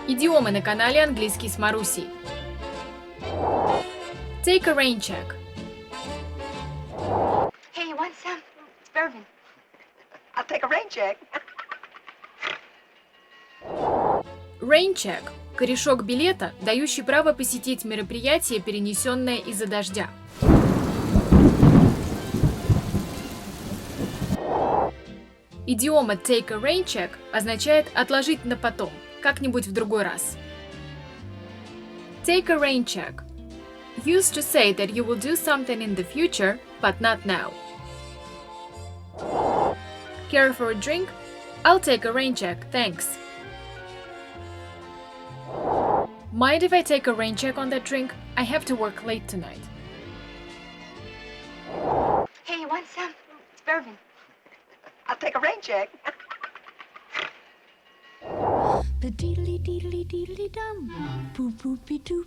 Идиомы на канале «Английский с Марусей». Take a rain check. Hey, you want some? It's bourbon. I'll take a rain check. Rain check – корешок билета, дающий право посетить мероприятие, перенесенное из-за дождя. Идиома take a rain check означает отложить на потом, как-нибудь в другой раз. Take a rain check. Used to say that you will do something in the future, but not now. Care for a drink? I'll take a rain check, thanks. Mind if I take a rain check on that drink? I have to work late tonight. Hey, you want some? It's bourbon. I'll take a rain check. Ba-deedly-deedly-deedly-dum, boop-boopy-doop.